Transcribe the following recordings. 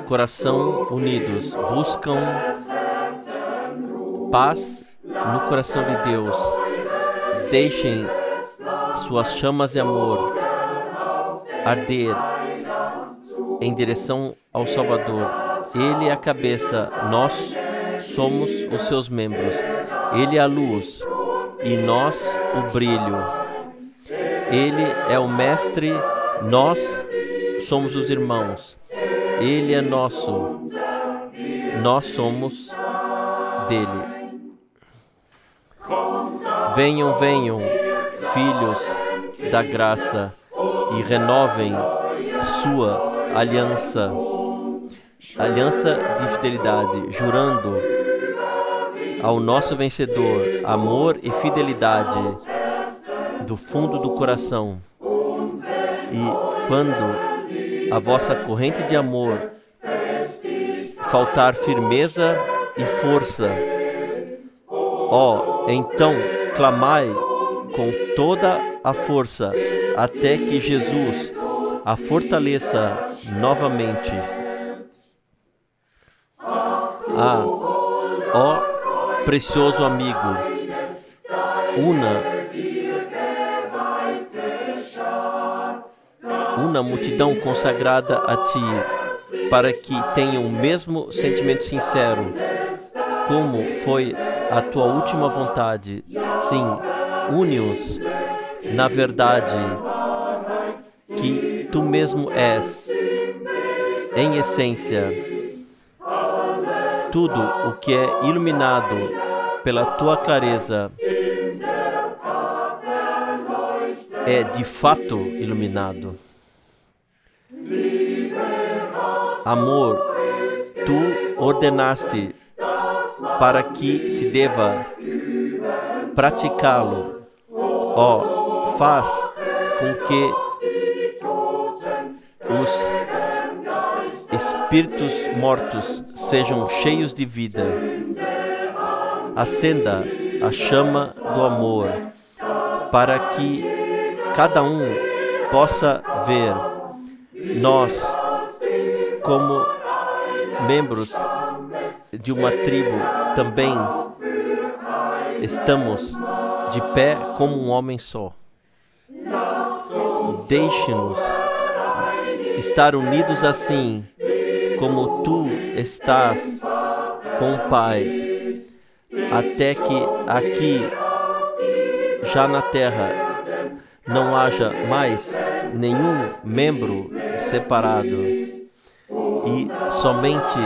coração unidos buscam paz no coração de Deus. Deixem suas chamas de amor arder em direção ao Salvador. Ele é a cabeça, nós somos os seus membros. Ele é a luz e nós o brilho. Ele é o mestre, nós somos os irmãos. Ele é nosso, nós somos dele. Venham, venham, filhos da graça, e renovem sua aliança de fidelidade, jurando ao nosso vencedor amor e fidelidade do fundo do coração. E quando a vossa corrente de amor faltar firmeza e força, então clamai com toda a força até que Jesus a fortaleça novamente. Precioso amigo, una multidão consagrada a ti, para que tenham o mesmo sentimento sincero, como foi a tua última vontade. Sim, une-os na verdade que tu mesmo és, em essência. Tudo o que é iluminado pela tua clareza é de fato iluminado. Amor, tu ordenaste para que se deva praticá-lo. Faz com que os espíritos mortos sejam cheios de vida. Acenda a chama do amor, para que cada um possa ver nós como membros de uma tribo também estamos de pé como um homem só. Deixe-nos estar unidos assim como tu estás com o Pai, até que aqui, já na terra, não haja mais nenhum membro separado, e somente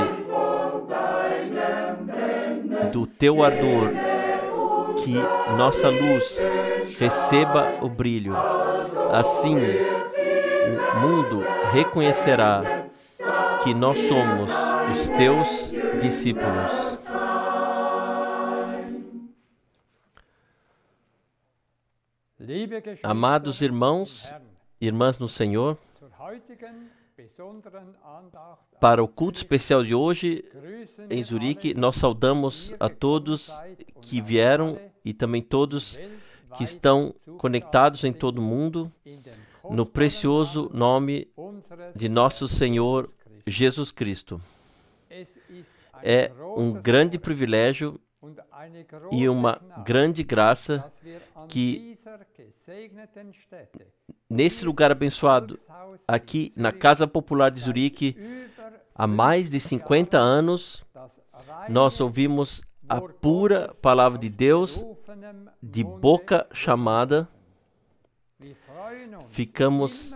do teu ardor que nossa luz receba o brilho. Assim, o mundo reconhecerá que nós somos os teus discípulos. Amados irmãos e irmãs no Senhor, para o culto especial de hoje em Zurique, nós saudamos a todos que vieram e também todos que estão conectados em todo o mundo, no precioso nome de nosso Senhor Jesus Cristo. É um grande privilégio e uma grande graça que nesse lugar abençoado, aqui na Casa Popular de Zurique, há mais de 50 anos, nós ouvimos a pura palavra de Deus de boca chamada. Ficamos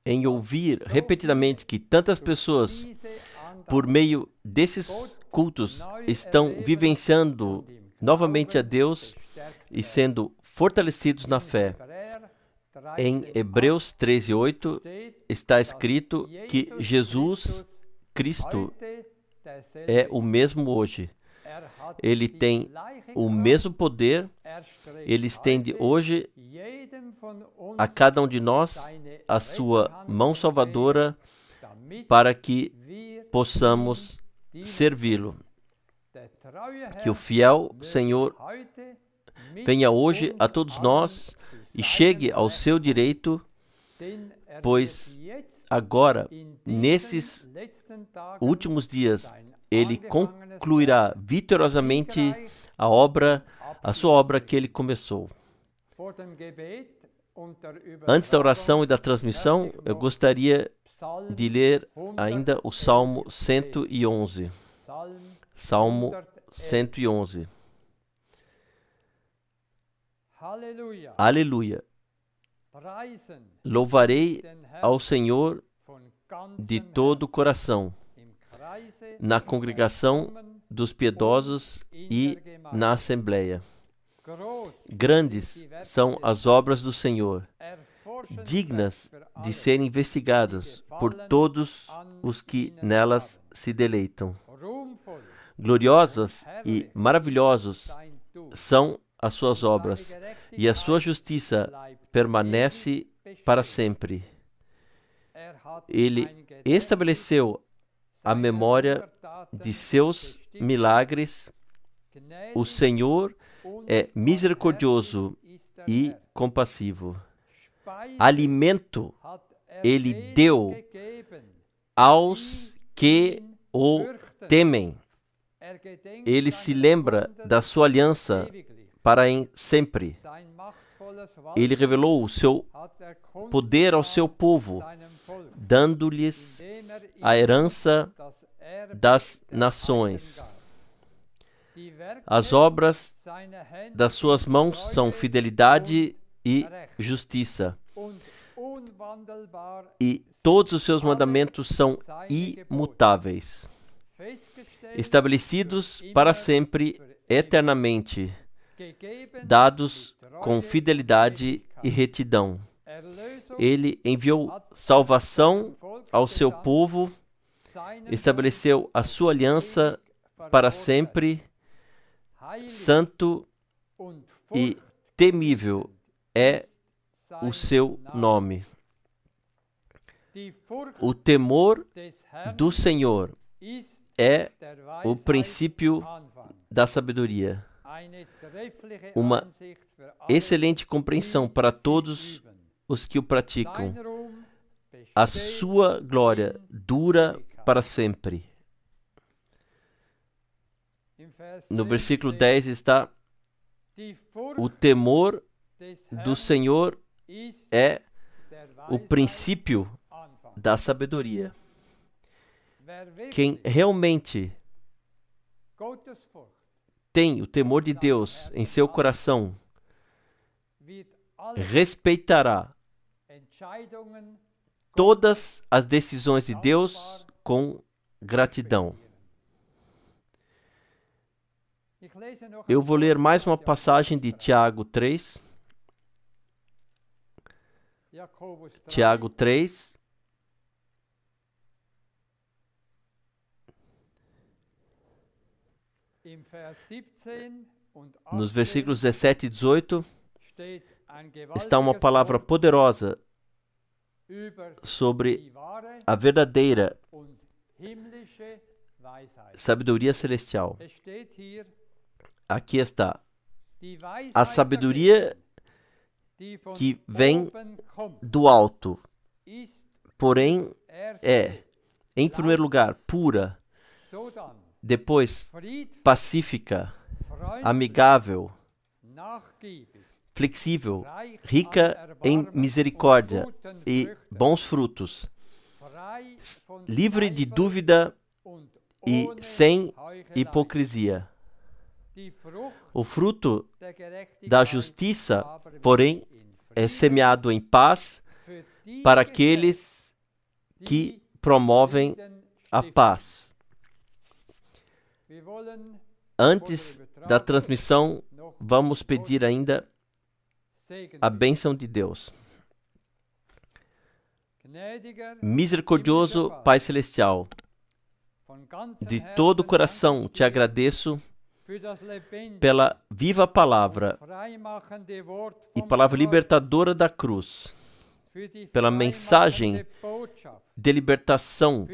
em ouvir repetidamente que tantas pessoas, por meio desses cultos, estão vivenciando novamente a Deus e sendo fortalecidos na fé. Em Hebreus 13:8 está escrito que Jesus Cristo é o mesmo hoje. Ele tem o mesmo poder, ele estende hoje a cada um de nós a sua mão salvadora para que possamos servi-lo. Que o fiel Senhor venha hoje a todos nós e chegue ao seu direito, pois agora, nesses últimos dias, ele concluirá vitoriosamente a sua obra que ele começou. Antes da oração e da transmissão, eu gostaria de ler ainda o Salmo 111. Salmo 111. Aleluia. Louvarei ao Senhor de todo o coração, na congregação dos piedosos e na assembleia. Grandes são as obras do Senhor, dignas de serem investigadas por todos os que nelas se deleitam. Gloriosas e maravilhosos são as suas obras, e a sua justiça permanece para sempre. Ele estabeleceu a memória de seus milagres. O Senhor é misericordioso e compassivo. Alimento ele deu aos que o temem. Ele se lembra da sua aliança para sempre. Ele revelou o seu poder ao seu povo, dando-lhes a herança das nações. As obras das suas mãos são fidelidade e justiça, e todos os seus mandamentos são imutáveis, estabelecidos para sempre, eternamente, dados com fidelidade e retidão. Ele enviou salvação ao seu povo, estabeleceu a sua aliança para sempre. Santo e temível é o seu nome. O temor do Senhor é o princípio da sabedoria. Uma excelente compreensão para todos os que o praticam. A sua glória dura para sempre. No versículo 10 está: o temor do Senhor é o princípio da sabedoria. Quem realmente tem o temor de Deus em seu coração respeitará todas as decisões de Deus com gratidão. Eu vou ler mais uma passagem de Tiago 3. Tiago 3. Nos versículos 17 e 18 está uma palavra poderosa sobre a verdadeira sabedoria celestial. Aqui está: a sabedoria que vem do alto, porém é, em primeiro lugar, pura, depois pacífica, amigável, flexível, rica em misericórdia e bons frutos, livre de dúvida e sem hipocrisia. O fruto da justiça, porém, é semeado em paz para aqueles que promovem a paz. Antes da transmissão, vamos pedir ainda a bênção de Deus. Misericordioso Pai Celestial, de todo o coração te agradeço pela viva palavra e palavra libertadora da cruz, pela mensagem de libertação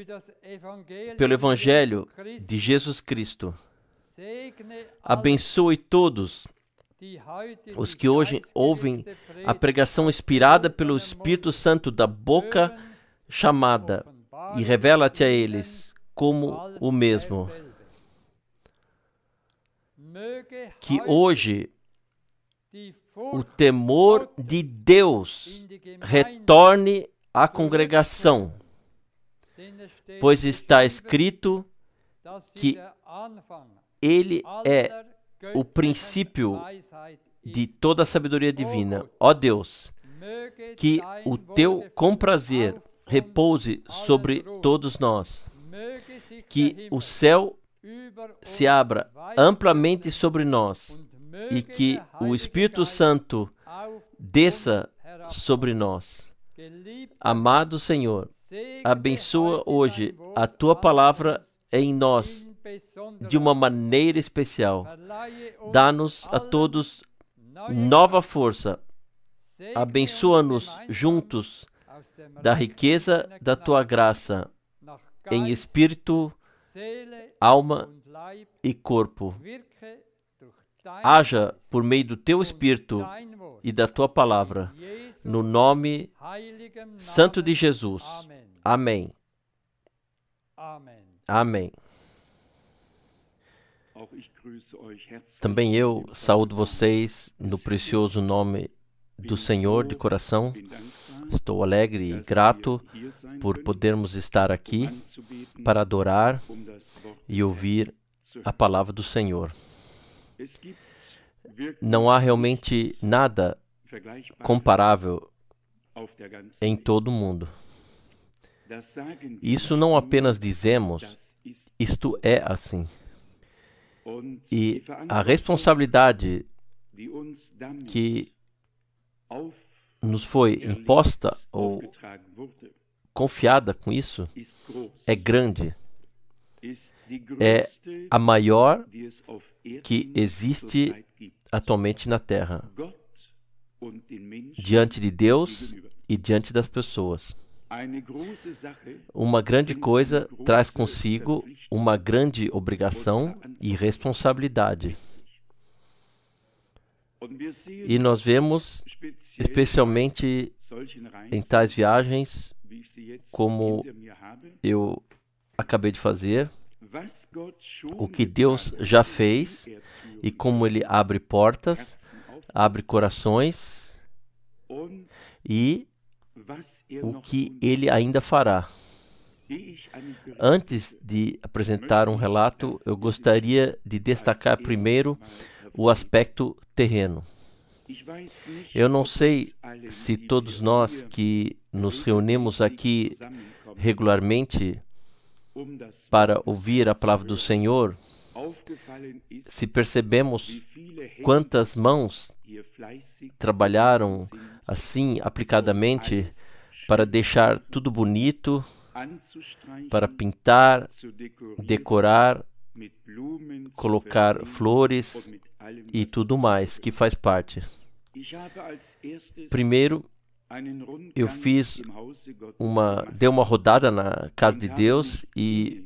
pelo Evangelho de Jesus Cristo. Abençoe todos Os que hoje ouvem a pregação inspirada pelo Espírito Santo da boca chamada e revela-te a eles como o mesmo. Que hoje o temor de Deus retorne à congregação, pois está escrito que Ele é o princípio de toda a sabedoria divina. Ó Deus, que o teu comprazer repouse sobre todos nós, que o céu se abra amplamente sobre nós e que o Espírito Santo desça sobre nós. Amado Senhor, abençoa hoje a tua palavra em nós de uma maneira especial. Dá-nos a todos nova força. Abençoa-nos juntos da riqueza da tua graça em espírito, alma e corpo. Haja por meio do teu Espírito e da tua palavra, no nome santo de Jesus. Amém. Amém. Também eu saúdo vocês no precioso nome do Senhor de coração. Estou alegre e grato por podermos estar aqui para adorar e ouvir a palavra do Senhor. Não há realmente nada comparável em todo o mundo. Isso não apenas dizemos, isto é assim. E a responsabilidade que nos foi imposta ou confiada com isso é grande. É a maior que existe atualmente na Terra, diante de Deus e diante das pessoas. Uma grande coisa traz consigo uma grande obrigação e responsabilidade. E nós vemos, especialmente em tais viagens, como eu acabei de fazer, o que Deus já fez e como Ele abre portas, abre corações e o que Ele ainda fará. Antes de apresentar um relato, eu gostaria de destacar primeiro o aspecto terreno. Eu não sei se todos nós que nos reunimos aqui regularmente para ouvir a palavra do Senhor, se percebemos quantas mãos trabalharam assim aplicadamente para deixar tudo bonito, para pintar, decorar, colocar flores e tudo mais que faz parte. Primeiro, eu dei uma rodada na casa de Deus e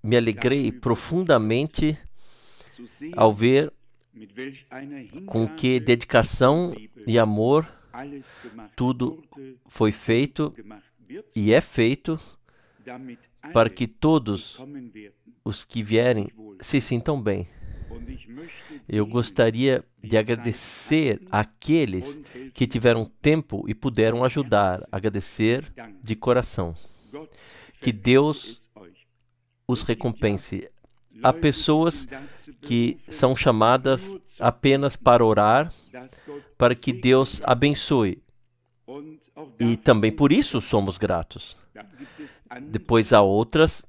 me alegrei profundamente ao ver com que dedicação e amor tudo foi feito e é feito para que todos os que vierem se sintam bem. Eu gostaria de agradecer àqueles que tiveram tempo e puderam ajudar, agradecer de coração. Que Deus os recompense. Há pessoas que são chamadas apenas para orar, para que Deus abençoe. E também por isso somos gratos. Depois há outras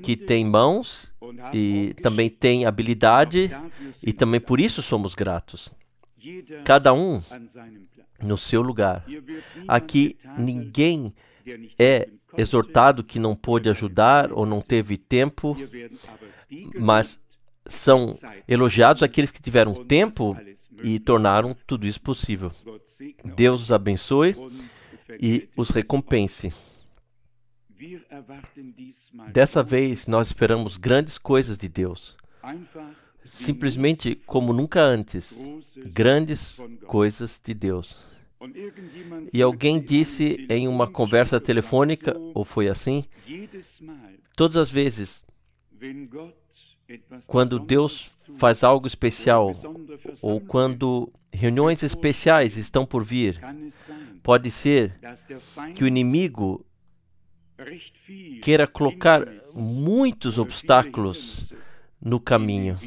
que têm mãos e também têm habilidade e também por isso somos gratos. Cada um no seu lugar. Aqui ninguém é exortado que não pôde ajudar ou não teve tempo, mas são elogiados aqueles que tiveram tempo e tornaram tudo isso possível. Deus os abençoe e os recompense. Dessa vez, nós esperamos grandes coisas de Deus. simplesmente como nunca antes, grandes coisas de Deus. E alguém disse em uma conversa telefônica, ou foi assim, todas as vezes, quando Deus faz algo especial, ou quando reuniões especiais estão por vir, pode ser que o inimigo queira colocar muitos obstáculos no caminho.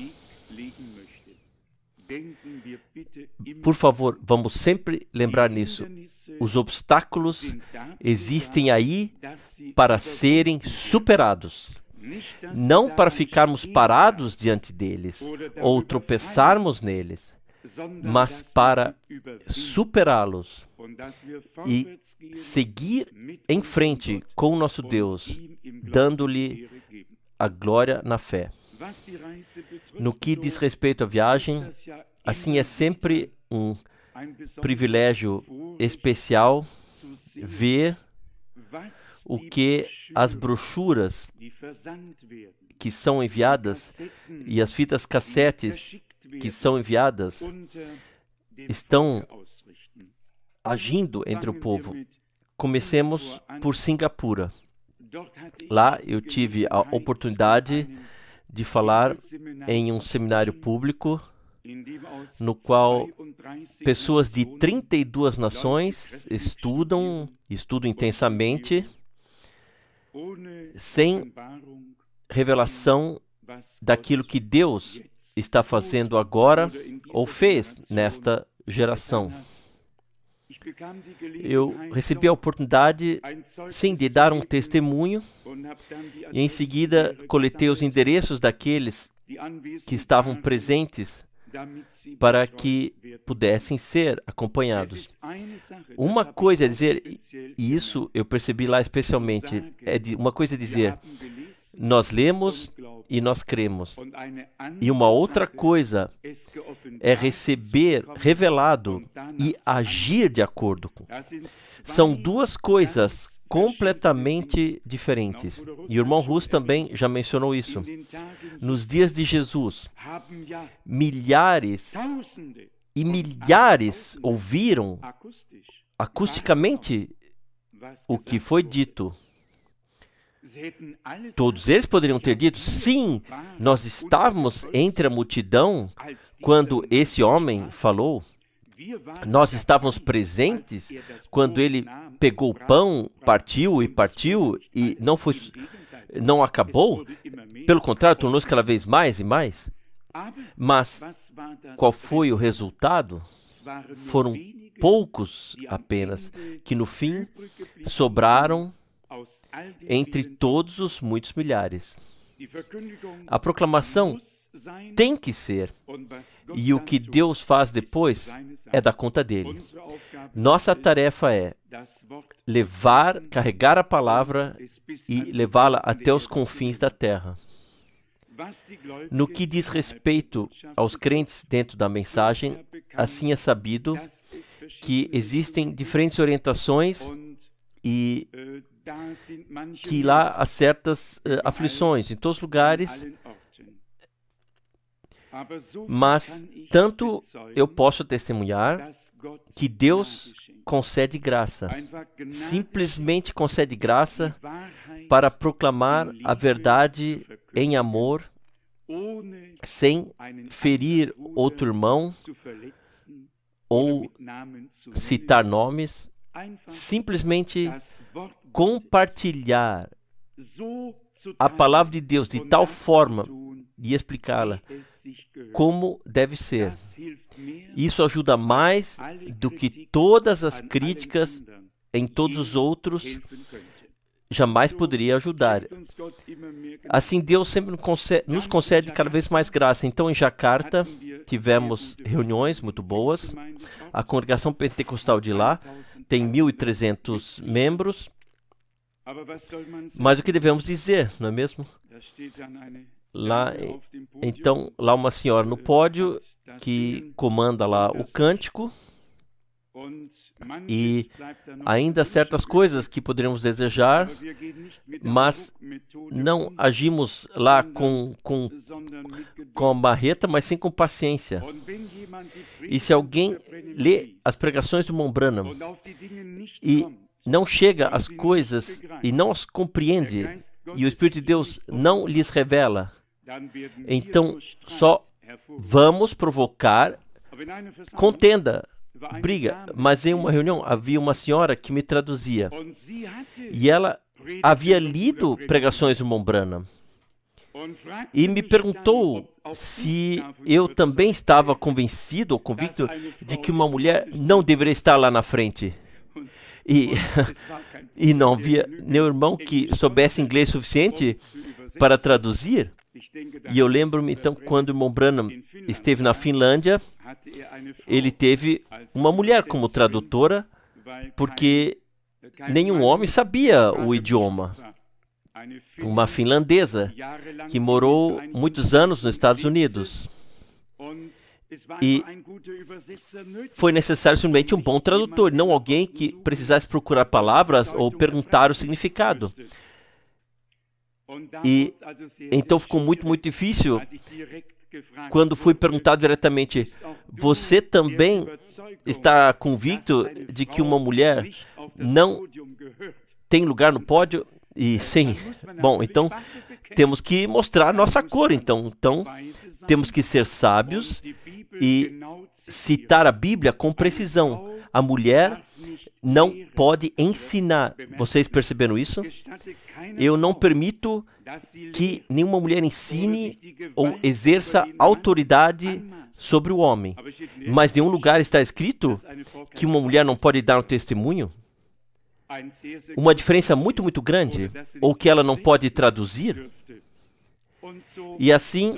Por favor, vamos sempre lembrar nisso. Os obstáculos existem aí para serem superados. Não para ficarmos parados diante deles ou tropeçarmos neles, mas para superá-los e seguir em frente com o nosso Deus, dando-lhe a glória na fé. No que diz respeito à viagem, assim é sempre um privilégio especial ver o que as brochuras que são enviadas e as fitas cassetes que são enviadas estão agindo entre o povo. Comecemos por Singapura. Lá eu tive a oportunidade de falar em um seminário público no qual pessoas de 32 nações estudam intensamente, sem revelação daquilo que Deus está fazendo agora ou fez nesta geração. Eu recebi a oportunidade, sim, de dar um testemunho e em seguida coletei os endereços daqueles que estavam presentes para que pudessem ser acompanhados. Uma coisa é dizer, e isso eu percebi lá especialmente, uma coisa é dizer, nós lemos e nós cremos. E uma outra coisa é receber revelado e agir de acordo com. São duas coisas completamente diferentes. E o irmão Russo também já mencionou isso. Nos dias de Jesus, milhares e milhares ouviram acusticamente o que foi dito. Todos eles poderiam ter dito, sim, nós estávamos entre a multidão quando esse homem falou. Nós estávamos presentes quando ele pegou o pão, partiu e não acabou. Pelo contrário, tornou-se cada vez mais e mais. Mas qual foi o resultado? Foram poucos apenas que no fim sobraram entre todos os muitos milhares. A proclamação tem que ser, e o que Deus faz depois é da conta dele. Nossa tarefa é carregar a palavra e levá-la até os confins da terra. No que diz respeito aos crentes dentro da mensagem, assim é sabido que existem diferentes orientações e que lá há certas aflições em todos os lugares, mas tanto eu posso testemunhar que Deus concede graça, simplesmente concede graça para proclamar a verdade em amor, sem ferir outro irmão ou citar nomes, simplesmente compartilhar a palavra de Deus de tal forma de explicá-la como deve ser. Isso ajuda mais do que todas as críticas em todos os outros jamais poderia ajudar. Assim, Deus sempre nos concede cada vez mais graça. Então, em Jakarta, tivemos reuniões muito boas. A congregação pentecostal de lá tem 1.300 membros. Mas o que devemos dizer, não é mesmo? Lá uma senhora no pódio que comanda lá o cântico. E ainda certas coisas que poderíamos desejar, mas não agimos lá com a marreta, mas sim com paciência. E se alguém lê as pregações do Mon Branham e não chega às coisas e não as compreende, e o Espírito de Deus não lhes revela, então só vamos provocar contenda, briga. Mas em uma reunião havia uma senhora que me traduzia, e ela havia lido pregações do Mon Branham e me perguntou se eu também estava convencido ou convicto de que uma mulher não deveria estar lá na frente. E não havia nenhum irmão que soubesse inglês suficiente para traduzir. E eu lembro-me, então, quando o irmão Branham esteve na Finlândia, ele teve uma mulher como tradutora, porque nenhum homem sabia o idioma. Uma finlandesa que morou muitos anos nos Estados Unidos. E foi necessário simplesmente um bom tradutor, não alguém que precisasse procurar palavras ou perguntar o significado. E então ficou muito difícil quando fui perguntado diretamente: você também está convicto de que uma mulher não tem lugar no pódio? E sim, bom, então temos que mostrar nossa cor, então temos que ser sábios e citar a Bíblia com precisão. A mulher não pode ensinar. Vocês perceberam isso? Eu não permito que nenhuma mulher ensine ou exerça autoridade sobre o homem. Mas em um lugar está escrito que uma mulher não pode dar um testemunho? Uma diferença muito grande, ou que ela não pode traduzir. E assim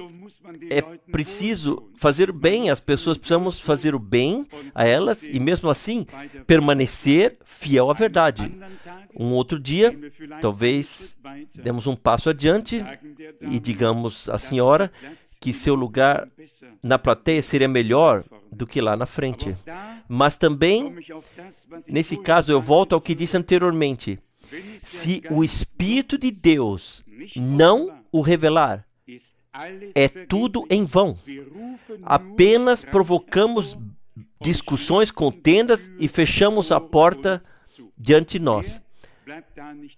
é preciso fazer o bem, as pessoas precisamos fazer o bem a elas e mesmo assim permanecer fiel à verdade. Um outro dia, talvez demos um passo adiante e digamos à senhora que seu lugar na plateia seria melhor do que lá na frente. Mas também, nesse caso, eu volto ao que disse anteriormente. Se o Espírito de Deus não o revelar, é tudo em vão. Apenas provocamos discussões, contendas e fechamos a porta diante de nós.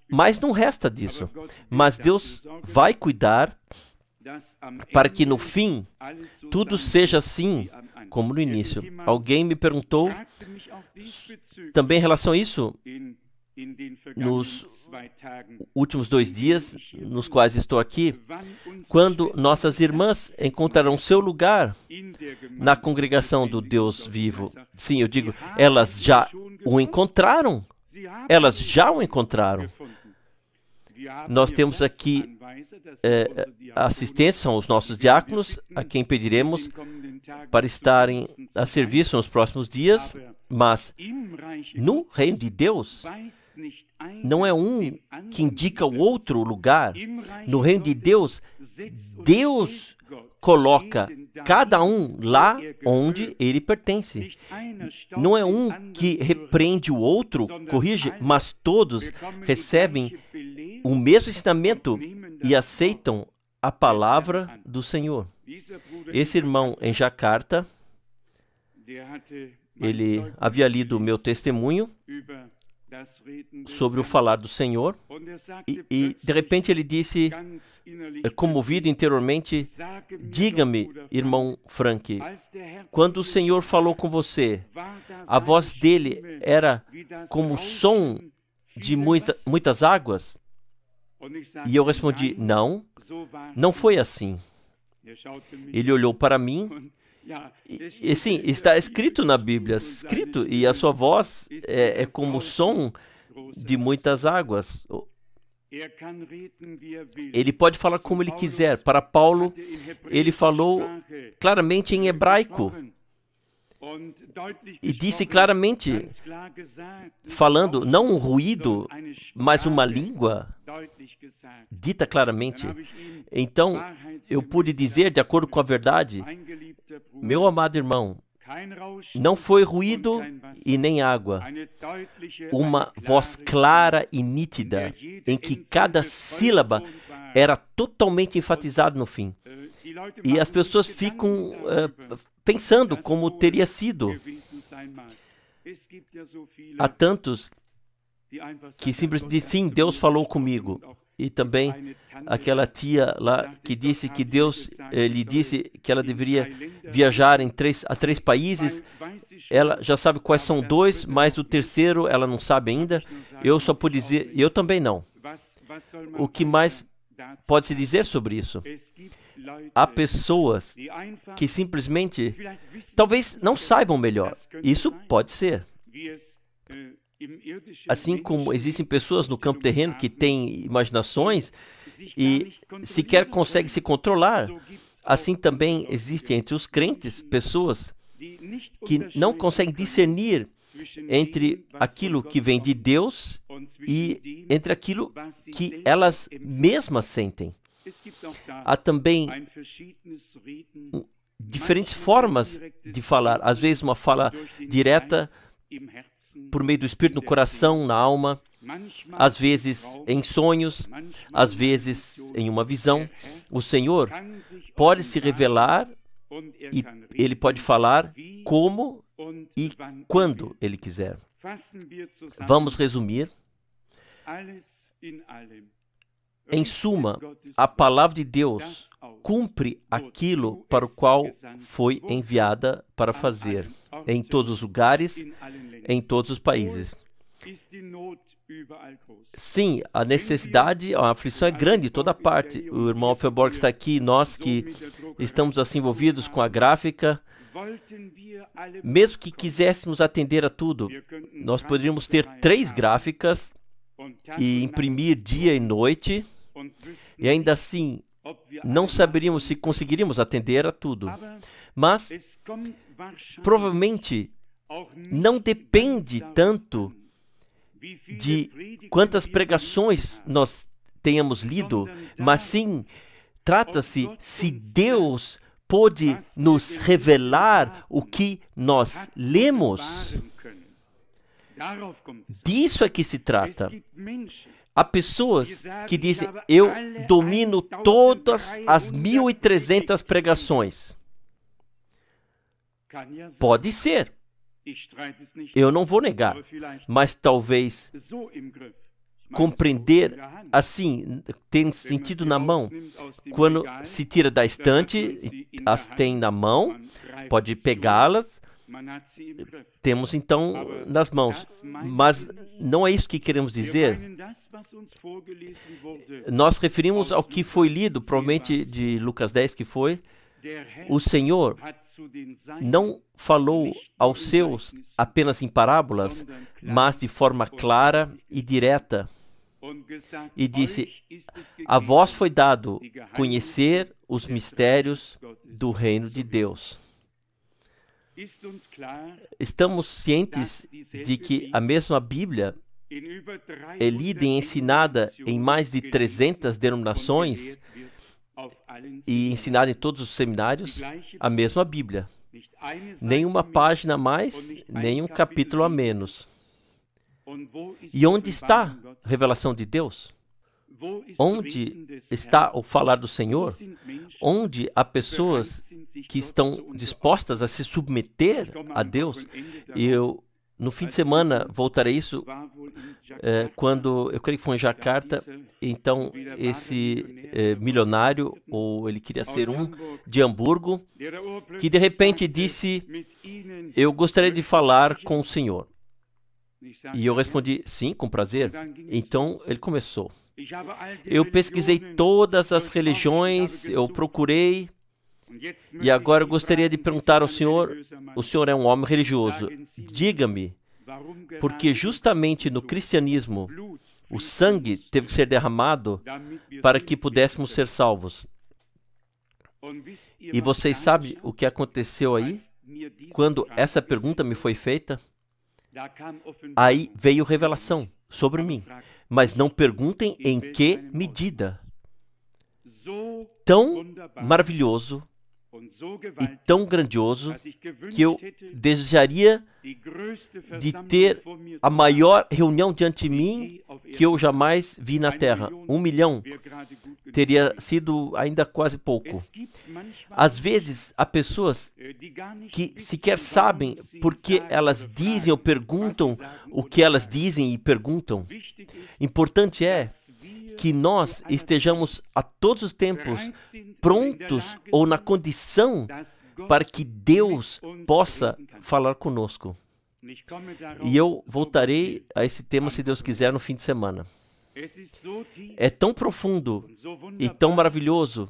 Mas não resta disso. Mas Deus vai cuidar para que no fim tudo seja assim como no início. Alguém me perguntou também em relação a isso nos últimos 2 dias nos quais estou aqui, quando nossas irmãs encontrarão seu lugar na congregação do Deus vivo. Sim, eu digo, elas já o encontraram. Elas já o encontraram. Nós temos aqui assistentes, são os nossos diáconos, a quem pediremos para estarem a serviço nos próximos dias, mas no reino de Deus, não é um que indica o outro lugar. No reino de Deus, Deus coloca cada um lá onde ele pertence. Não é um que repreende o outro, corrige, mas todos recebem o mesmo ensinamento e aceitam a palavra do Senhor. Esse irmão em Jakarta, ele havia lido o meu testemunho sobre o falar do Senhor e de repente ele disse, comovido interiormente: diga-me, irmão Frank, quando o Senhor falou com você, a voz dele era como o som de muitas águas? E eu respondi: não foi assim. Ele olhou para mim e sim, está escrito na Bíblia, escrito, e a sua voz é como o som de muitas águas. Ele pode falar como ele quiser. Para Paulo, ele falou claramente em hebraico. E disse claramente, falando, não um ruído, mas uma língua dita claramente. Então, eu pude dizer, de acordo com a verdade: meu amado irmão, Não foi ruído e nem água. Uma voz clara e nítida, em que cada sílaba era totalmente enfatizada no fim. E as pessoas ficam pensando como teria sido. Há tantos que simplesmente dizem, sim, Deus falou comigo. E também aquela tia lá que disse que Deus lhe disse que ela deveria viajar a 3 países. Ela já sabe quais são 2, mas o terceiro ela não sabe ainda. Eu só pude dizer, eu também não. O que mais pode-se dizer sobre isso? Há pessoas que simplesmente talvez não saibam melhor. Isso pode ser. Assim como existem pessoas no campo terreno que têm imaginações e sequer conseguem se controlar, assim também existem entre os crentes pessoas que não conseguem discernir entre aquilo que vem de Deus e entre aquilo que elas mesmas sentem. Há também diferentes formas de falar. Às vezes uma fala direta por meio do Espírito no coração, na alma, às vezes em sonhos, às vezes em uma visão. O Senhor pode se revelar e Ele pode falar como e quando Ele quiser. Vamos resumir. Em suma, a palavra de Deus cumpre aquilo para o qual foi enviada para fazer, em todos os lugares, em todos os países. Sim, a necessidade, a aflição é grande em toda parte. O irmão Felborg está aqui, nós que estamos assim envolvidos com a gráfica, mesmo que quiséssemos atender a tudo, nós poderíamos ter 3 gráficas e imprimir dia e noite, e ainda assim não saberíamos se conseguiríamos atender a tudo. Mas provavelmente não depende tanto de quantas pregações nós tenhamos lido, mas sim trata-se se Deus pôde nos revelar o que nós lemos. Disso é que se trata. Há pessoas que dizem, eu domino todas as 1.300 pregações. Pode ser. Eu não vou negar, mas talvez compreender assim, ter sentido na mão. Quando se tira da estante, as tem na mão, pode pegá-las, temos então nas mãos. Mas não é isso que queremos dizer. Nós referimos ao que foi lido, provavelmente de Lucas 10, que foi, o Senhor não falou aos seus apenas em parábolas, mas de forma clara e direta. E disse, a vós foi dado conhecer os mistérios do reino de Deus. Estamos cientes de que a mesma Bíblia é lida e ensinada em mais de 300 denominações e ensinada em todos os seminários, a mesma Bíblia. Nenhuma página a mais, nem um capítulo a menos. E onde está a revelação de Deus? Onde está o falar do Senhor? Onde há pessoas que estão dispostas a se submeter a Deus? Eu, no fim de semana, voltarei a isso, quando, eu creio que foi em Jacarta, então esse milionário, ou ele queria ser de Hamburgo, que de repente disse, eu gostaria de falar com o Senhor. E eu respondi, sim, com prazer. Então ele começou. Eu pesquisei todas as religiões, eu procurei, e agora eu gostaria de perguntar ao senhor, o senhor é um homem religioso, diga-me, porque justamente no cristianismo o sangue teve que ser derramado para que pudéssemos ser salvos. E vocês sabem o que aconteceu aí? Quando essa pergunta me foi feita, aí veio revelação sobre mim. Mas não perguntem em que medida. Tão maravilhoso e tão grandioso que eu desejaria de ter a maior reunião diante de mim que eu jamais vi na terra. 1 milhão teria sido ainda quase pouco. Às vezes, há pessoas que sequer sabem por que elas dizem ou perguntam o que elas dizem e perguntam. Importante é que nós estejamos a todos os tempos prontos ou na condição para que Deus possa falar conosco. E eu voltarei a esse tema, se Deus quiser, no fim de semana. É tão profundo e tão maravilhoso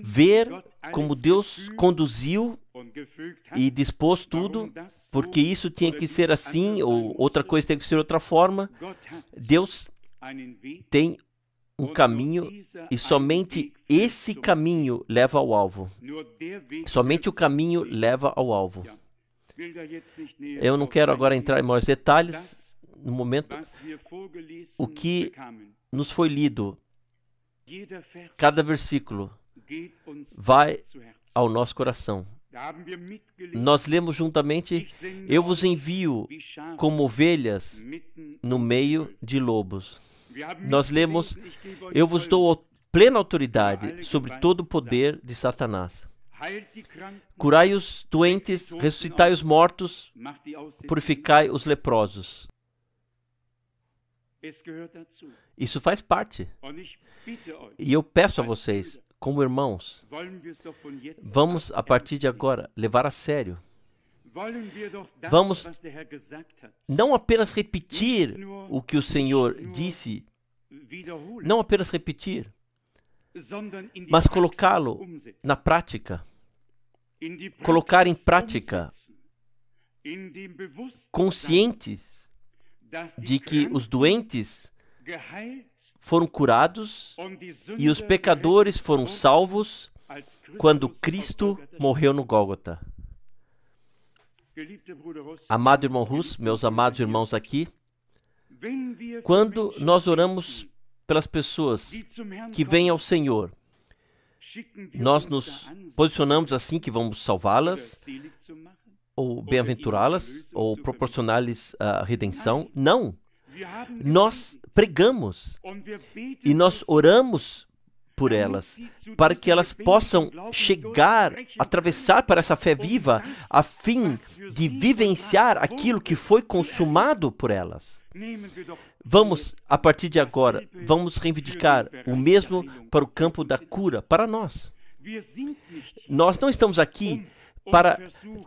ver como Deus conduziu e dispôs tudo, porque isso tinha que ser assim, ou outra coisa tem que ser de outra forma. Deus tem um caminho e somente esse caminho leva ao alvo. Somente o caminho leva ao alvo. Eu não quero agora entrar em maiores detalhes. No momento, o que nos foi lido, cada versículo vai ao nosso coração. Nós lemos juntamente: eu vos envio como ovelhas no meio de lobos. Nós lemos: eu vos dou plena autoridade sobre todo o poder de Satanás. Curai os doentes, ressuscitai os mortos, purificai os leprosos. Isso faz parte. E eu peço a vocês, como irmãos, vamos, a partir de agora, levar a sério. Vamos não apenas repetir o que o Senhor disse, não apenas repetir, mas colocá-lo na prática. Colocar em prática, conscientes de que os doentes foram curados e os pecadores foram salvos quando Cristo morreu no Gólgota. Amado irmão Russ, meus amados irmãos aqui, quando nós oramos pelas pessoas que vêm ao Senhor, nós nos posicionamos assim que vamos salvá-las, ou bem-aventurá-las, ou proporcionar-lhes a redenção. Não! Nós pregamos e nós oramos por elas, para que elas possam chegar, atravessar para essa fé viva, a fim de vivenciar aquilo que foi consumado por elas. Vamos, a partir de agora, vamos reivindicar o mesmo para o campo da cura, para nós. Nós não estamos aqui para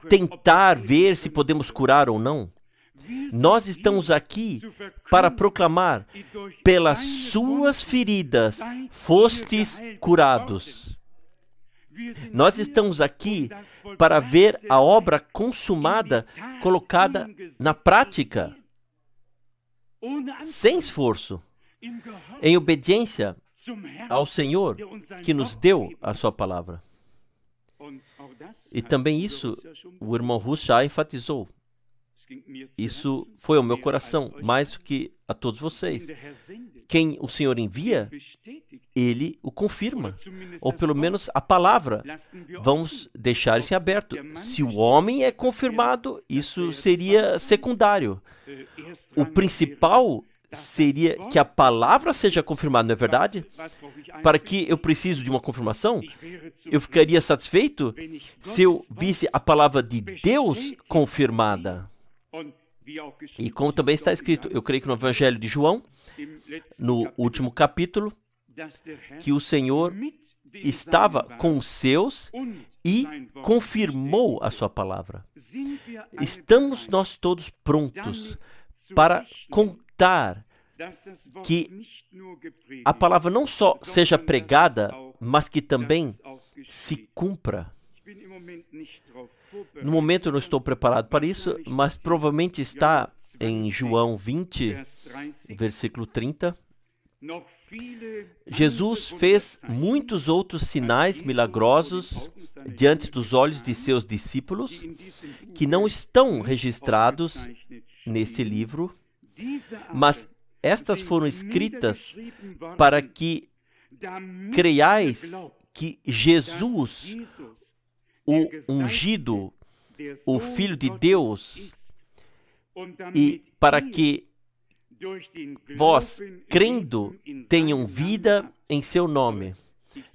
tentar ver se podemos curar ou não. Nós estamos aqui para proclamar: pelas suas feridas fostes curados. Nós estamos aqui para ver a obra consumada, colocada na prática, sem esforço, em obediência ao Senhor que nos deu a sua palavra. E também isso o irmão Russ já enfatizou. Isso foi ao meu coração, mais do que a todos vocês. Quem o Senhor envia, Ele o confirma. Ou pelo menos a palavra. Vamos deixar isso em aberto. Se o homem é confirmado, isso seria secundário. O principal seria que a palavra seja confirmada, não é verdade? Para que eu preciso de uma confirmação? Eu ficaria satisfeito se eu visse a palavra de Deus confirmada. E como também está escrito, eu creio que no Evangelho de João, no último capítulo, que o Senhor estava com os seus e confirmou a sua palavra. Estamos nós todos prontos para contar que a palavra não só seja pregada, mas que também se cumpra. No momento eu não estou preparado para isso, mas provavelmente está em João 20, versículo 30. Jesus fez muitos outros sinais milagrosos diante dos olhos de seus discípulos, que não estão registrados nesse livro, mas estas foram escritas para que creiais que Jesus, o ungido, o Filho de Deus, e para que vós, crendo, tenham vida em seu nome.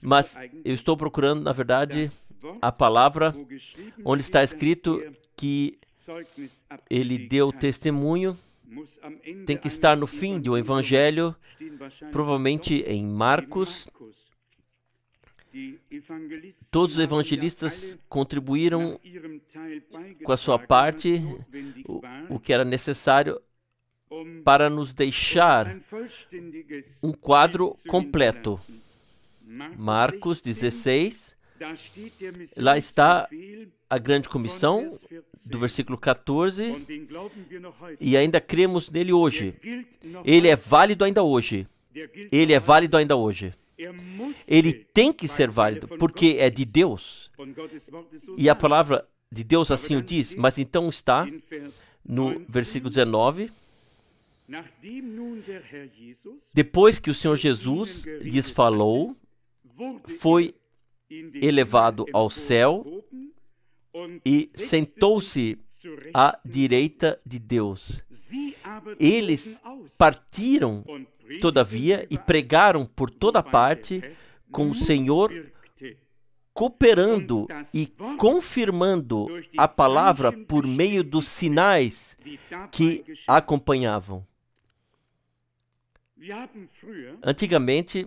Mas eu estou procurando, na verdade, a palavra onde está escrito que ele deu testemunho. Tem que estar no fim do Evangelho, provavelmente em Marcos. Todos os evangelistas contribuíram com a sua parte, o que era necessário para nos deixar um quadro completo. Marcos 16, lá está a grande comissão, do versículo 14, e ainda cremos nele hoje. Ele é válido ainda hoje. Ele é válido ainda hoje. Ele tem que ser válido, porque é de Deus. E a palavra de Deus assim o diz. Mas então está no versículo 19. Depois que o Senhor Jesus lhes falou, foi elevado ao céu e sentou-se à direita de Deus. Eles partiram, todavia, e pregaram por toda parte, com o Senhor cooperando e confirmando a palavra por meio dos sinais que acompanhavam. Antigamente,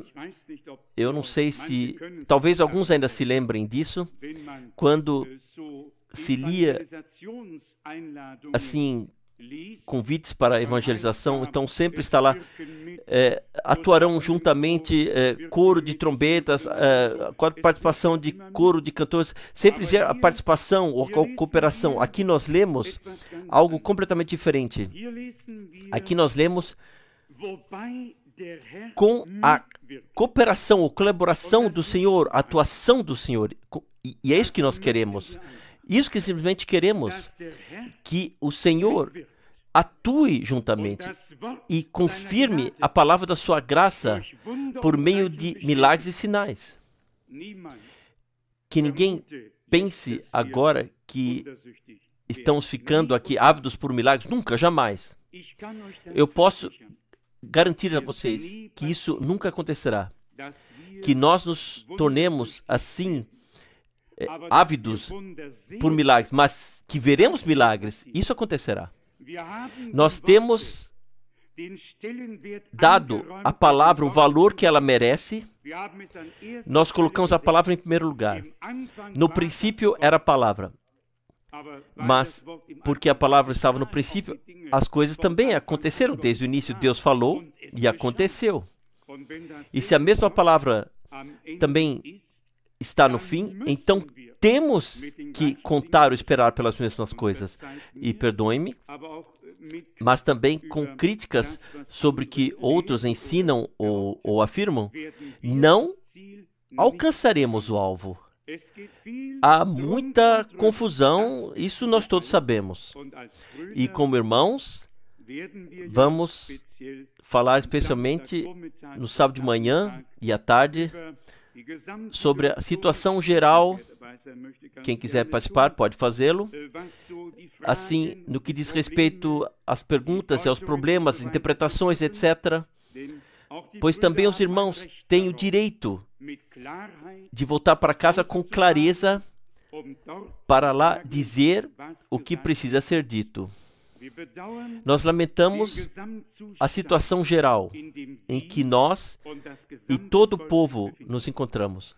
eu não sei se, talvez alguns ainda se lembrem disso, quando se lia, assim, convites para evangelização, então sempre está lá, atuarão juntamente coro de trombetas, com a participação de coro de cantores, sempre existe a participação ou a cooperação. Aqui nós lemos algo completamente diferente. Aqui nós lemos com a cooperação ou colaboração do Senhor, a atuação do Senhor. E é isso que nós queremos. Isso que simplesmente queremos, que o Senhor atue juntamente e confirme a palavra da sua graça por meio de milagres e sinais. Que ninguém pense agora que estamos ficando aqui ávidos por milagres. Nunca, jamais. Eu posso garantir a vocês que isso nunca acontecerá. Que nós nos tornemos assim ávidos por milagres, mas que veremos milagres, isso acontecerá. Nós temos dado à palavra o valor que ela merece. Nós colocamos a palavra em primeiro lugar. No princípio era a palavra. Mas, porque a palavra estava no princípio, as coisas também aconteceram desde o início. Deus falou e aconteceu. E se a mesma palavra também está no fim, então temos que contar ou esperar pelas mesmas coisas. E perdoem-me, mas também com críticas sobre que outros ensinam ou afirmam, não alcançaremos o alvo. Há muita confusão, isso nós todos sabemos. E como irmãos, vamos falar especialmente no sábado de manhã e à tarde sobre a situação geral. Quem quiser participar pode fazê-lo. Assim, no que diz respeito às perguntas e aos problemas, interpretações, etc. Pois também os irmãos têm o direito de voltar para casa com clareza para lá dizer o que precisa ser dito. Nós lamentamos a situação geral em que nós e todo o povo nos encontramos.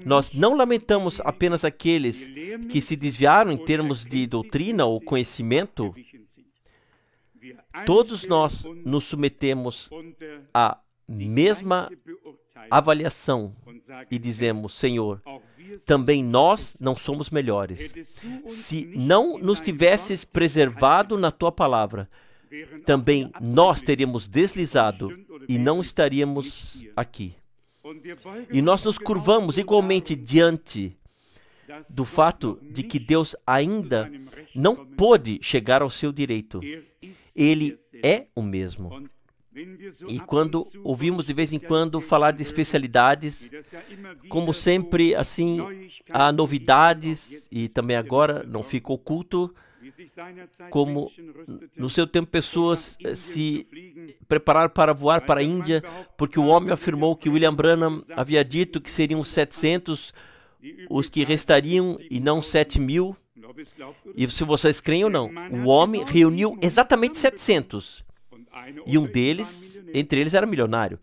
Nós não lamentamos apenas aqueles que se desviaram em termos de doutrina ou conhecimento. Todos nós nos submetemos à mesma avaliação e dizemos, Senhor, também nós não somos melhores. Se não nos tivesses preservado na Tua palavra, também nós teríamos deslizado e não estaríamos aqui. E nós nos curvamos igualmente diante do fato de que Deus ainda não pôde chegar ao seu direito. Ele é o mesmo. E quando ouvimos de vez em quando falar de especialidades, como sempre, assim, há novidades, e também agora não fica oculto, como no seu tempo pessoas se prepararam para voar para a Índia, porque o homem afirmou que William Branham havia dito que seriam 700 os que restariam e não 7.000. E se vocês creem ou não, o homem reuniu exatamente 700. E um deles, entre eles, era milionário.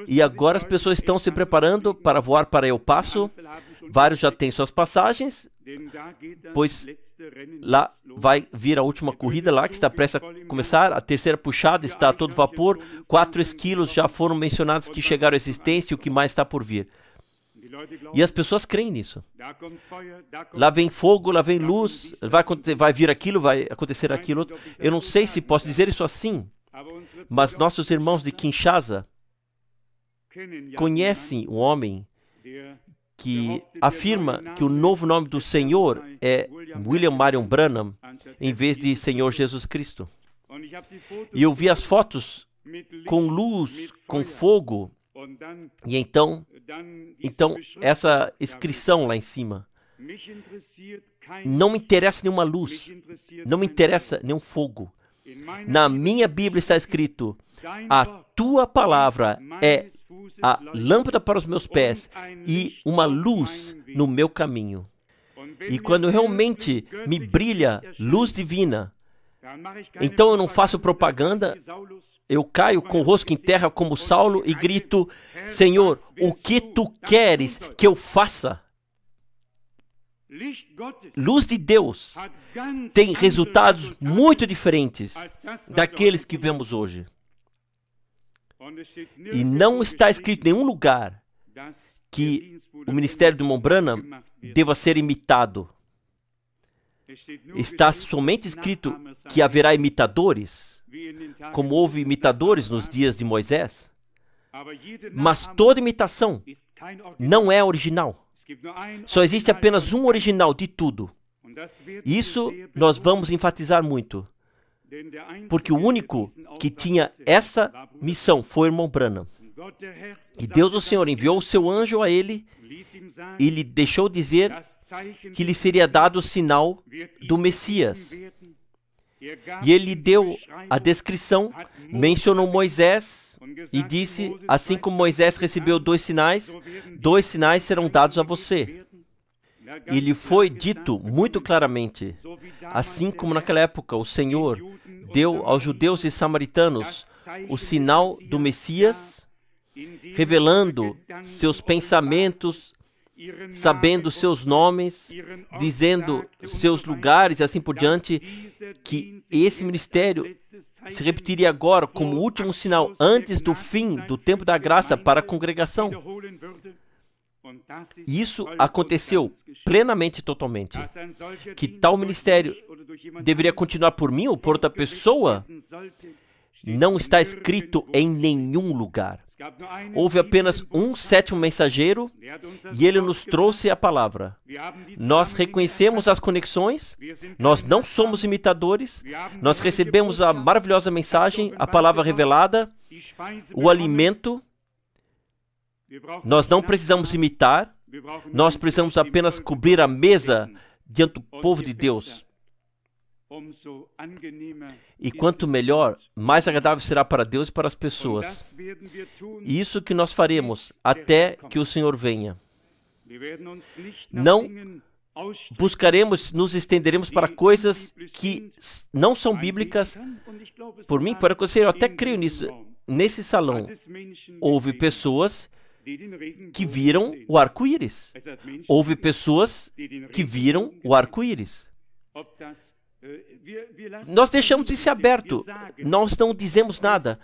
E agora as pessoas estão se preparando para voar para El Paso. Vários já têm suas passagens, pois lá vai vir a última corrida lá, que está prestes a começar. A terceira puxada está a todo vapor. 4 esquilos já foram mencionados que chegaram à existência e o que mais está por vir. E as pessoas creem nisso. Lá vem fogo, lá vem luz, vai vir aquilo, vai acontecer aquilo outro. Eu não sei se posso dizer isso assim, mas nossos irmãos de Kinshasa conhecem um homem que afirma que o novo nome do Senhor é William Marion Branham, em vez de Senhor Jesus Cristo. E eu vi as fotos com luz, com fogo, e então essa inscrição lá em cima. Não me interessa nenhuma luz, não me interessa nenhum fogo. Na minha Bíblia está escrito: a tua palavra é a lâmpada para os meus pés e uma luz no meu caminho. E quando realmente me brilha luz divina, então eu não faço propaganda, eu caio com o rosto em terra como Saulo e grito: Senhor, o que tu queres que eu faça? Luz de Deus tem resultados muito diferentes daqueles que vemos hoje. E não está escrito em nenhum lugar que o ministério do irmão Branham deva ser imitado. Está somente escrito que haverá imitadores, como houve imitadores nos dias de Moisés. Mas toda imitação não é original. Só existe apenas um original de tudo. Isso nós vamos enfatizar muito. Porque o único que tinha essa missão foi o irmão Branham. E Deus, o Senhor, enviou o seu anjo a ele e lhe deixou dizer que lhe seria dado o sinal do Messias. E ele lhe deu a descrição, mencionou Moisés e disse: assim como Moisés recebeu 2 sinais serão dados a você. E lhe foi dito muito claramente, assim como naquela época o Senhor deu aos judeus e samaritanos o sinal do Messias, revelando seus pensamentos, sabendo seus nomes, dizendo seus lugares e assim por diante, que esse ministério se repetiria agora como último sinal antes do fim do tempo da graça para a congregação. Isso aconteceu plenamente e totalmente. Que tal ministério deveria continuar por mim ou por outra pessoa? Não está escrito em nenhum lugar. Houve apenas um 7º mensageiro e ele nos trouxe a palavra. Nós reconhecemos as conexões, nós não somos imitadores, nós recebemos a maravilhosa mensagem, a palavra revelada, o alimento. Nós não precisamos imitar, nós precisamos apenas cobrir a mesa diante do povo de Deus. E quanto melhor, mais agradável será para Deus e para as pessoas. E isso que nós faremos até que o Senhor venha. Não buscaremos, nos estenderemos para coisas que não são bíblicas. Por mim, para acontecer, eu até creio nisso. Nesse salão, houve pessoas que viram o arco-íris. Houve pessoas que viram o arco-íris. Nós deixamos isso aberto. Nós não dizemos nada.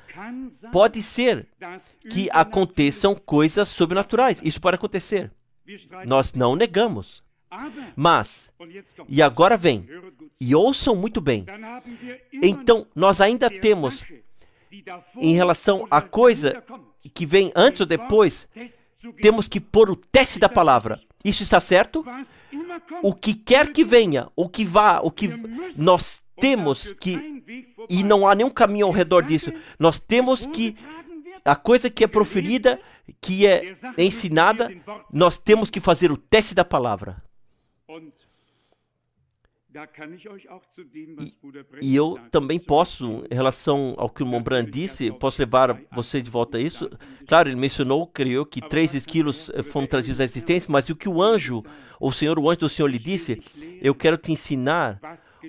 Pode ser que aconteçam coisas sobrenaturais. Isso pode acontecer. Nós não negamos. Mas, e agora vem, e ouçam muito bem. Então, nós ainda temos, em relação à coisa que vem antes ou depois, temos que pôr o teste da palavra. Isso está certo? O que quer que venha, o que vá, o que nós temos que e não há nenhum caminho ao redor disso. Nós temos que, a coisa que é proferida, que é ensinada, nós temos que fazer o teste da palavra. E eu também posso, em relação ao que o irmão Branham disse, posso levar você de volta a isso. Claro, ele mencionou, creio, que 3 esquilos foram trazidos à existência, mas o que o anjo, ou o anjo do Senhor lhe disse, eu quero te ensinar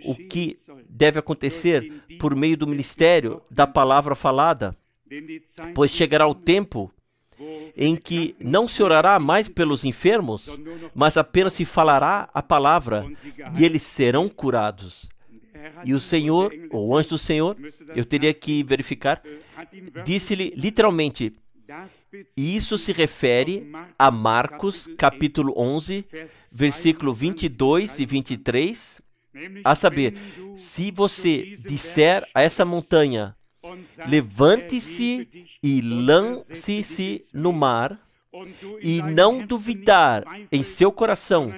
o que deve acontecer por meio do ministério da palavra falada, pois chegará o tempo em que não se orará mais pelos enfermos, mas apenas se falará a palavra, e eles serão curados. E o Senhor, ou o anjo do Senhor, eu teria que verificar, disse-lhe literalmente, e isso se refere a Marcos, capítulo 11, versículo 22 e 23, a saber, se você disser a essa montanha, levante-se e lance-se no mar, e não duvidar em seu coração,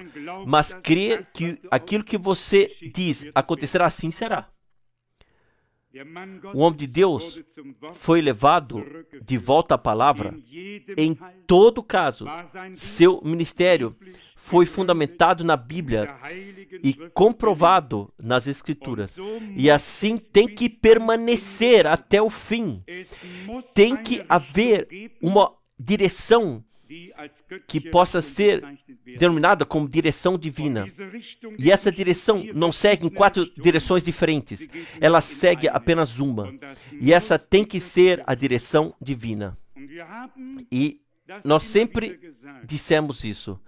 mas crer que aquilo que você diz acontecerá, assim será. O homem de Deus foi levado de volta à palavra. Em todo caso, seu ministério foi fundamentado na Bíblia e comprovado nas Escrituras. E assim tem que permanecer até o fim. Tem que haver uma direção que possa ser denominada como direção divina. E essa direção não segue em 4 direções diferentes. Ela segue apenas uma. E essa tem que ser a direção divina. E nós sempre dissemos isso.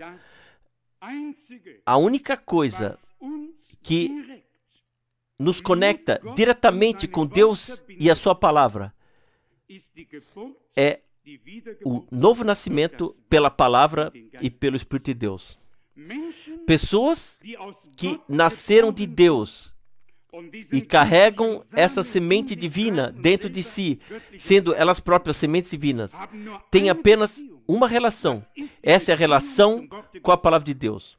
A única coisa que nos conecta diretamente com Deus e a sua palavra é o novo nascimento pela palavra e pelo Espírito de Deus. Pessoas que nasceram de Deus e carregam essa semente divina dentro de si, sendo elas próprias sementes divinas, têm apenas uma relação. Essa é a relação com a palavra de Deus.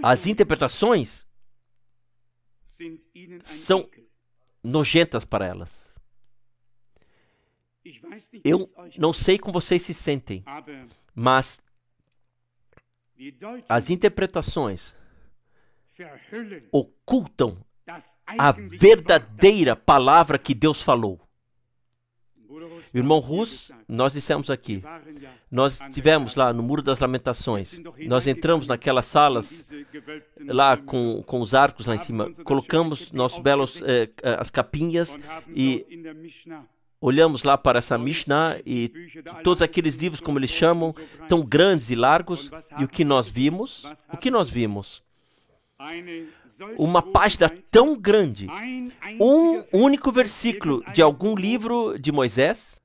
As interpretações são nojentas para elas. Eu não sei como vocês se sentem, mas as interpretações ocultam a verdadeira palavra que Deus falou. Irmão Rus, nós dissemos aqui, nós estivemos lá no Muro das Lamentações, nós entramos naquelas salas lá com os arcos lá em cima, colocamos nossos belos, as capinhas e olhamos lá para essa Mishnah e todos aqueles livros, como eles chamam, tão grandes e largos. E o que nós vimos? O que nós vimos? Uma página tão grande, um único versículo de algum livro de Moisés,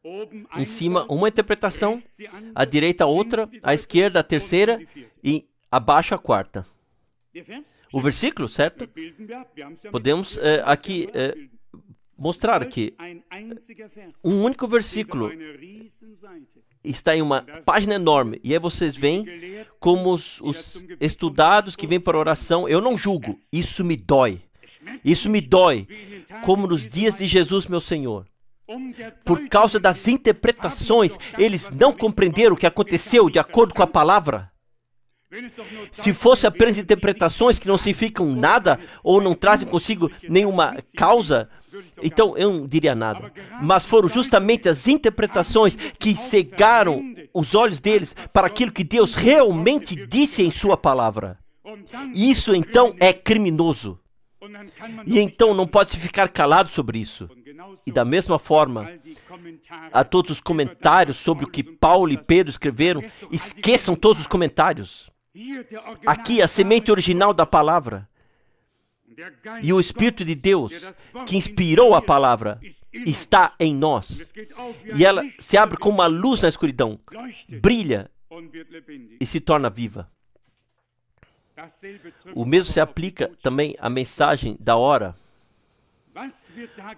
em cima uma interpretação, à direita outra, à esquerda a terceira e abaixo a quarta. O versículo, certo? Podemos aqui mostrar que um único versículo está em uma página enorme. E aí vocês veem como os estudados que vêm para a oração, eu não julgo, isso me dói. Isso me dói, como nos dias de Jesus, meu Senhor. Por causa das interpretações, eles não compreenderam o que aconteceu de acordo com a palavra. Se fosse apenas interpretações que não significam nada ou não trazem consigo nenhuma causa, então eu não diria nada. Mas foram justamente as interpretações que cegaram os olhos deles para aquilo que Deus realmente disse em sua palavra. Isso então é criminoso. E então não pode se ficar calado sobre isso. E da mesma forma, a todos os comentários sobre o que Paulo e Pedro escreveram, esqueçam todos os comentários. Aqui a semente original da palavra e o Espírito de Deus que inspirou a palavra está em nós. E ela se abre como uma luz na escuridão, brilha e se torna viva. O mesmo se aplica também à mensagem da hora.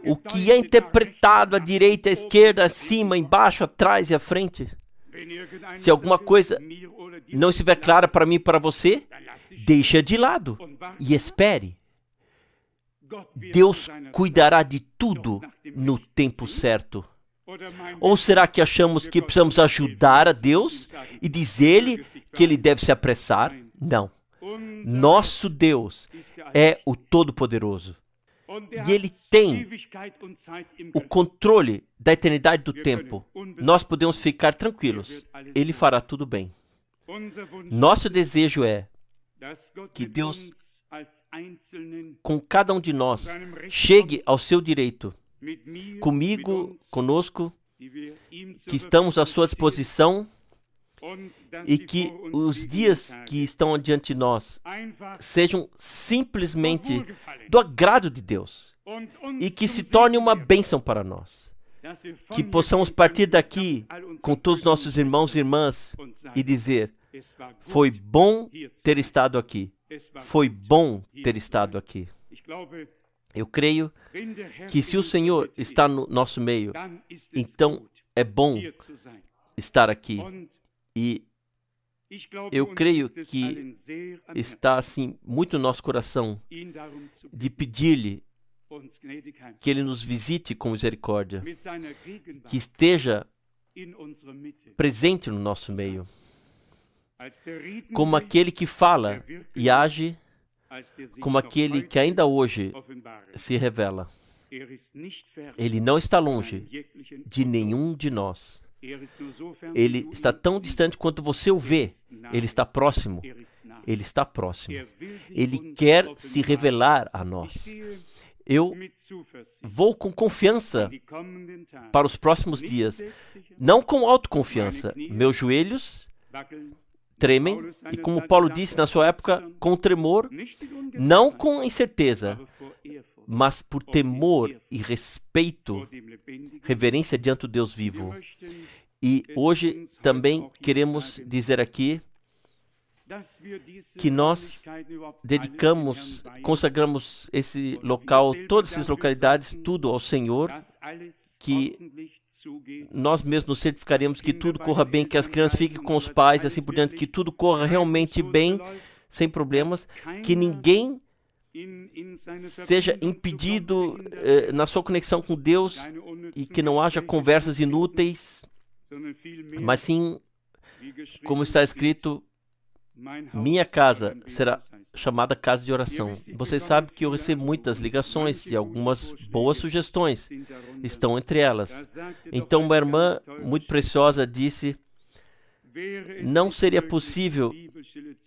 O que é interpretado à direita, à esquerda, acima, embaixo, atrás e à frente. Se alguma coisa não estiver clara para mim e para você, deixa de lado e espere. Deus cuidará de tudo no tempo certo? Ou será que achamos que precisamos ajudar a Deus e dizer-lhe que Ele deve se apressar? Não. Nosso Deus é o Todo-Poderoso. E Ele tem o controle da eternidade do tempo. Nós podemos ficar tranquilos. Ele fará tudo bem. Nosso desejo é que Deus, com cada um de nós, chegue ao seu direito. Comigo, conosco, que estamos à sua disposição e que os dias que estão diante de nós sejam simplesmente do agrado de Deus e que se torne uma bênção para nós. Que possamos partir daqui com todos os nossos irmãos e irmãs e dizer: foi bom ter estado aqui. Foi bom ter estado aqui. Eu creio que se o Senhor está no nosso meio, então é bom estar aqui. E eu creio que está assim muito no nosso coração de pedir-lhe que Ele nos visite com misericórdia, que esteja presente no nosso meio, como aquele que fala e age, como aquele que ainda hoje se revela. Ele não está longe de nenhum de nós. Ele está tão distante quanto você o vê. Ele está próximo. Ele está próximo. Ele quer se revelar a nós. Eu vou com confiança para os próximos dias. Não com autoconfiança. Meus joelhos tremem, e como Paulo disse na sua época, com tremor, não com incerteza, mas por temor e respeito, reverência diante do Deus vivo. E hoje também queremos dizer aqui que nós consagramos esse local, todas essas localidades, tudo ao Senhor, que nós mesmos nos certificaremos que tudo corra bem, que as crianças fiquem com os pais, assim por diante, que tudo corra realmente bem, sem problemas, que ninguém seja impedido na sua conexão com Deus e que não haja conversas inúteis, mas sim, como está escrito, minha casa será chamada casa de oração. Você sabe que eu recebo muitas ligações e algumas boas sugestões estão entre elas. Então, uma irmã muito preciosa disse: não seria possível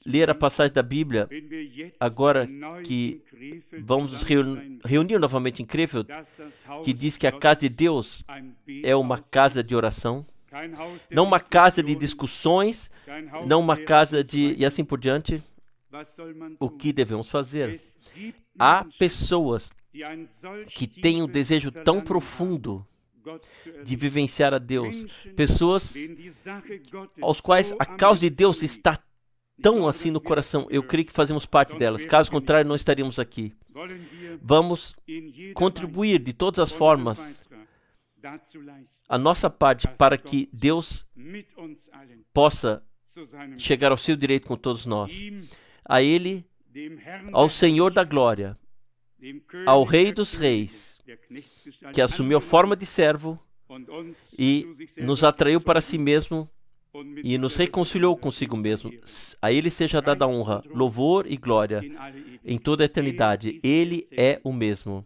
ler a passagem da Bíblia agora que vamos nos reunir novamente em Krefeld, que diz que a casa de Deus é uma casa de oração? Não uma casa de discussões, não uma casa de... e assim por diante. O que devemos fazer? Há pessoas que têm um desejo tão profundo de vivenciar a Deus. Pessoas aos quais a causa de Deus está tão assim no coração. Eu creio que fazemos parte delas. Caso contrário, não estaríamos aqui. Vamos contribuir de todas as formas a nossa parte para que Deus possa chegar ao seu direito com todos nós. A Ele, ao Senhor da glória, ao Rei dos reis, que assumiu a forma de servo e nos atraiu para si mesmo e nos reconciliou consigo mesmo. A Ele seja dada a honra, louvor e glória em toda a eternidade. Ele é o mesmo.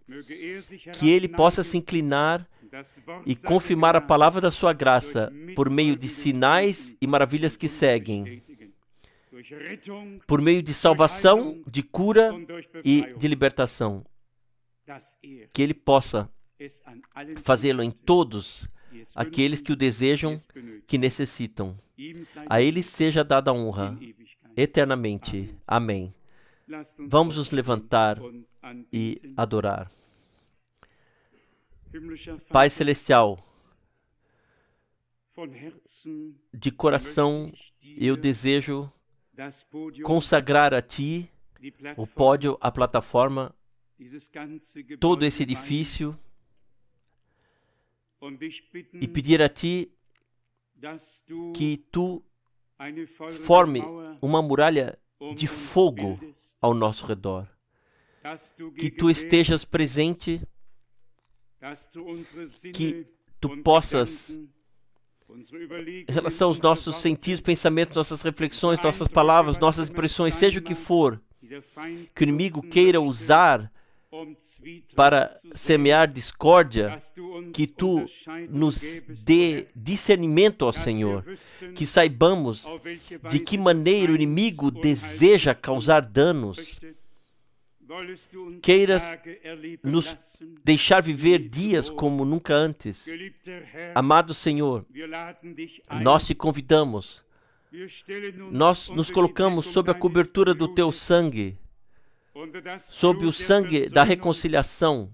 Que Ele possa se inclinar e confirmar a palavra da sua graça por meio de sinais e maravilhas que seguem, por meio de salvação, de cura e de libertação. Que Ele possa fazê-lo em todos aqueles que o desejam, que necessitam. A Ele seja dada a honra eternamente. Amém. Vamos nos levantar e adorar. Pai Celestial, de coração eu desejo consagrar a Ti o pódio, a plataforma, todo esse edifício e pedir a Ti que Tu forme uma muralha de fogo ao nosso redor. que Tu estejas presente, que Tu possas, em relação aos nossos sentidos, pensamentos, nossas reflexões, nossas palavras, nossas impressões, seja o que for, que o inimigo queira usar para semear discórdia, que Tu nos dê discernimento, ó Senhor, que saibamos de que maneira o inimigo deseja causar danos. Queiras nos deixar viver dias como nunca antes. Amado Senhor, nós te convidamos, nós nos colocamos sob a cobertura do Teu sangue, sob o sangue da reconciliação,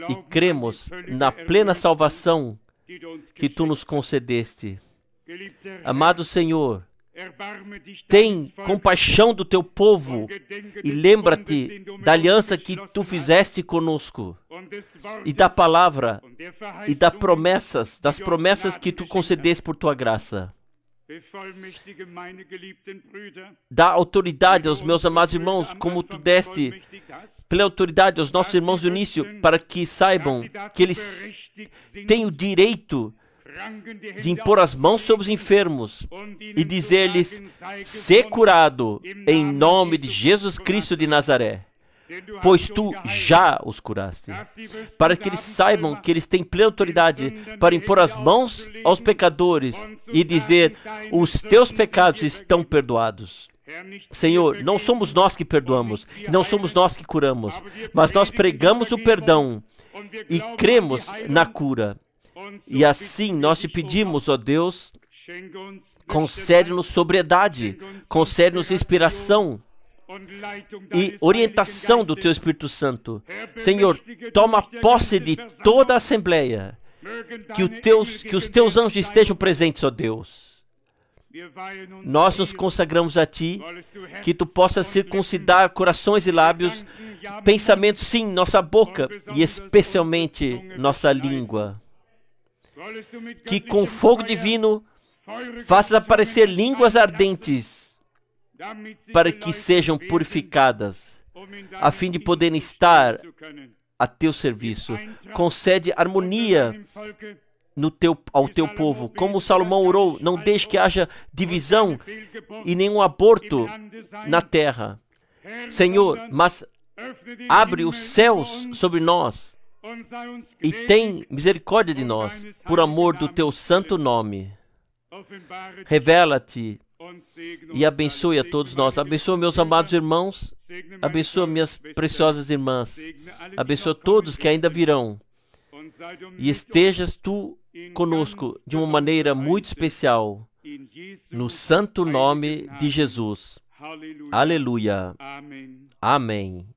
e cremos na plena salvação que Tu nos concedeste. Amado Senhor, tem compaixão do Teu povo e lembra-te da aliança que Tu fizeste conosco, e da palavra e das promessas que Tu concedeste por Tua graça. Dá autoridade aos meus amados irmãos, como Tu deste pela autoridade aos nossos irmãos do início, para que saibam que eles têm o direito de impor as mãos sobre os enfermos e dizer-lhes: "Sê curado em nome de Jesus Cristo de Nazaré, pois Tu já os curaste", para que eles saibam que eles têm plena autoridade para impor as mãos aos pecadores e dizer: "Os teus pecados estão perdoados". Senhor, não somos nós que perdoamos, não somos nós que curamos, mas nós pregamos o perdão e cremos na cura. E assim nós te pedimos, ó Deus, concede-nos sobriedade, concede-nos inspiração e orientação do Teu Espírito Santo. Senhor, toma posse de toda a Assembleia, que os Teus anjos estejam presentes, ó Deus. Nós nos consagramos a Ti, que Tu possas circuncidar corações e lábios, pensamentos, sim, nossa boca e especialmente nossa língua. Que com fogo divino faças aparecer línguas ardentes, para que sejam purificadas, a fim de poderem estar a Teu serviço. Concede harmonia ao Teu povo. Como Salomão orou: não deixe que haja divisão e nenhum aborto na terra. Senhor, mas abre os céus sobre nós e tem misericórdia de nós, por amor do Teu santo nome. Revela-te e abençoe a todos nós. Abençoa meus amados irmãos, abençoa minhas preciosas irmãs, abençoa todos que ainda virão, e estejas Tu conosco de uma maneira muito especial, no santo nome de Jesus. Aleluia. Amém.